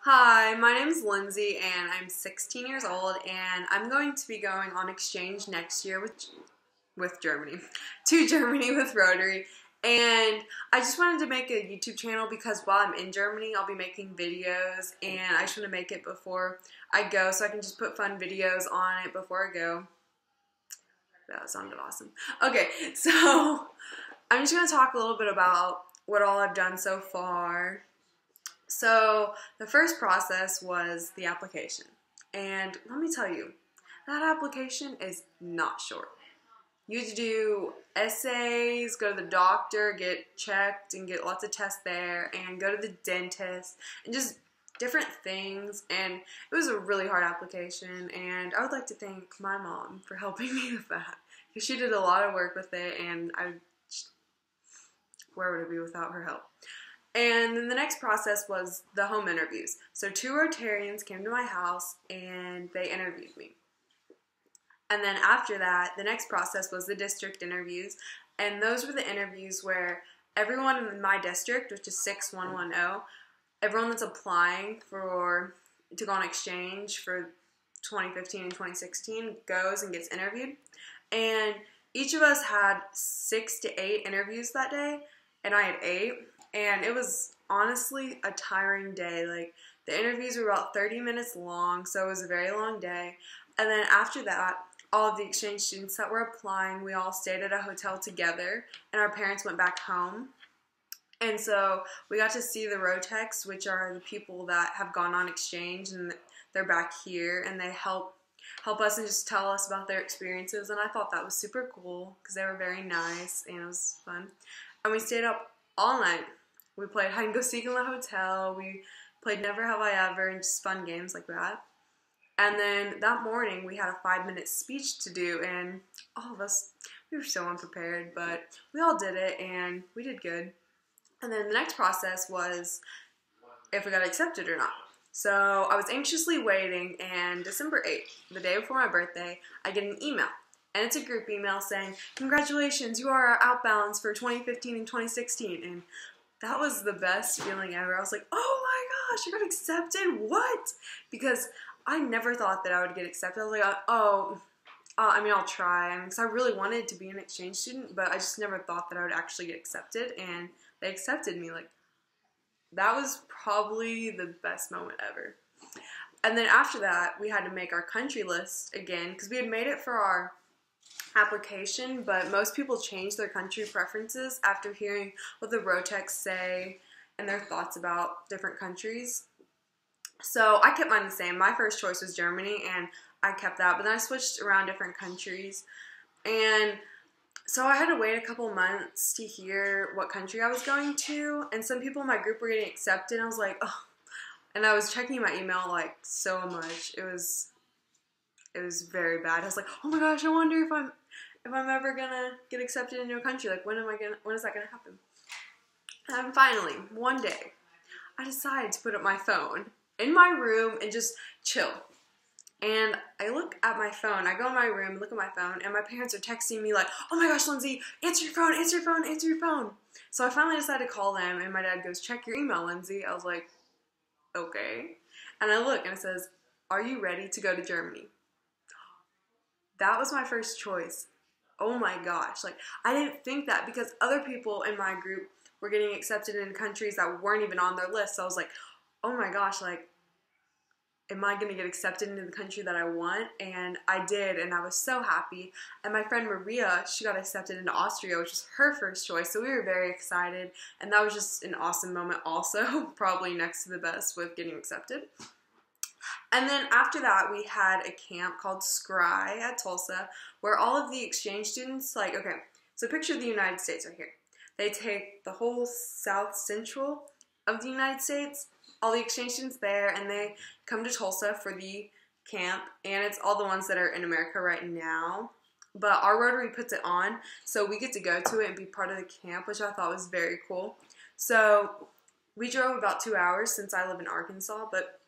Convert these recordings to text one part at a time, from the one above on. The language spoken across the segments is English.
Hi, my name is Lindsay and I'm 16 years old and I'm going to be going on exchange next year with Germany, to Germany with Rotary. And I just wanted to make a YouTube channel because while I'm in Germany, I'll be making videos and I just want to make it before I go so I can just put fun videos on it before I go. That sounded awesome. Okay, so I'm just going to talk a little bit about what all I've done so far. So the first process was the application. And let me tell you, that application is not short. You have to do essays, go to the doctor, get checked, and get lots of tests there, and go to the dentist, and just different things. And it was a really hard application, and I would like to thank my mom for helping me with that. Because she did a lot of work with it, and where would it be without her help? And then the next process was the home interviews. So 2 Rotarians came to my house and they interviewed me. And then after that, the next process was the district interviews. And those were the interviews where everyone in my district, which is 6110, everyone that's applying to go on exchange for 2015 and 2016 goes and gets interviewed. And each of us had 6 to 8 interviews that day, and I had 8. And it was honestly a tiring day. Like, the interviews were about 30 minutes long, so it was a very long day. And then after that, all of the exchange students that were applying, we all stayed at a hotel together, and our parents went back home. And so we got to see the Rotecs, which are the people that have gone on exchange, and they're back here, and they help us and just tell us about their experiences. And I thought that was super cool because they were very nice, and it was fun. And we stayed up all night. We played hide and go seek in the hotel. We played Never Have I Ever and just fun games like that. And then that morning we had a 5-minute speech to do, and all of us, we were so unprepared, but we all did it and we did good. And then the next process was if we got accepted or not. So I was anxiously waiting, and December 8th, the day before my birthday, I get an email. And it's a group email saying, "Congratulations, you are our outbounds for 2015 and 2016. And that was the best feeling ever. I was like, oh my gosh, I got accepted? What? Because I never thought that I would get accepted. I was like, I'll try. Because I really wanted to be an exchange student, but I just never thought that I would actually get accepted. And they accepted me. Like, that was probably the best moment ever. And then after that, we had to make our country list again, because we had made it for our application, but most people change their country preferences after hearing what the Rotecs say and their thoughts about different countries. So I kept mine the same. My first choice was Germany, and I kept that, but then I switched around different countries. And so I had to wait a couple months to hear what country I was going to, and some people in my group were getting accepted, and I was like, oh. And I was checking my email like so much. It was very bad. I was like, oh my gosh, I wonder if I'm ever gonna get accepted into a country. Like, when is that gonna happen? And finally, one day, I decided to put up my phone in my room and just chill. And I look at my phone. I go in my room, look at my phone, and my parents are texting me like, oh my gosh, Lindsay, answer your phone, answer your phone, answer your phone. So I finally decided to call them, and my dad goes, check your email, Lindsay. I was like, okay. And I look, and it says, are you ready to go to Germany? That was my first choice. Oh my gosh. Like, I didn't think that because other people in my group were getting accepted in countries that weren't even on their list. So I was like, oh my gosh, like, am I going to get accepted into the country that I want? And I did, and I was so happy. And my friend Maria, she got accepted into Austria, which was her first choice. So we were very excited, and that was just an awesome moment also, probably next to the best with getting accepted. And then after that, we had a camp called Scry at Tulsa, where all of the exchange students, like, okay, so picture the United States right here. They take the whole south central of the United States, all the exchange students there, and they come to Tulsa for the camp, and it's all the ones that are in America right now. But our Rotary puts it on, so we get to go to it and be part of the camp, which I thought was very cool. So we drove about 2 hours since I live in Arkansas, but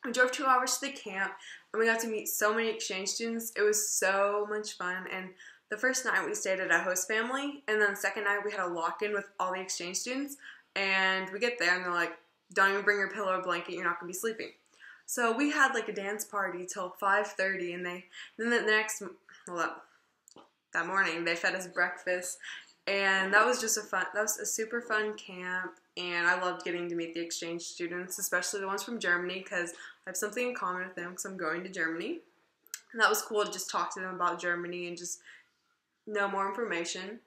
we drove 2 hours to the camp, and we got to meet so many exchange students. It was so much fun, and the first night we stayed at a host family, and then the second night we had a lock-in with all the exchange students, and we get there, and they're like, don't even bring your pillow or blanket, you're not going to be sleeping. So we had like a dance party till 5:30, and then that morning they fed us breakfast, and that was a super fun camp, and I loved getting to meet the exchange students, especially the ones from Germany, because I have something in common with them because I'm going to Germany, and that was cool to just talk to them about Germany and just know more information.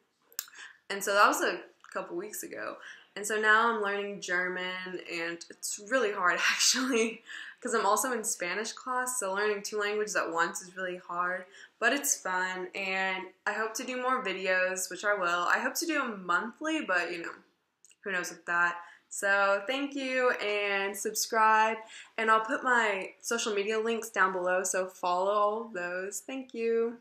And so that was a couple weeks ago. And so now I'm learning German, and it's really hard actually, because I'm also in Spanish class, so learning 2 languages at once is really hard, but it's fun, and I hope to do more videos, which I will. I hope to do them monthly, but who knows with that. So thank you, and subscribe, and I'll put my social media links down below, so follow all those. Thank you.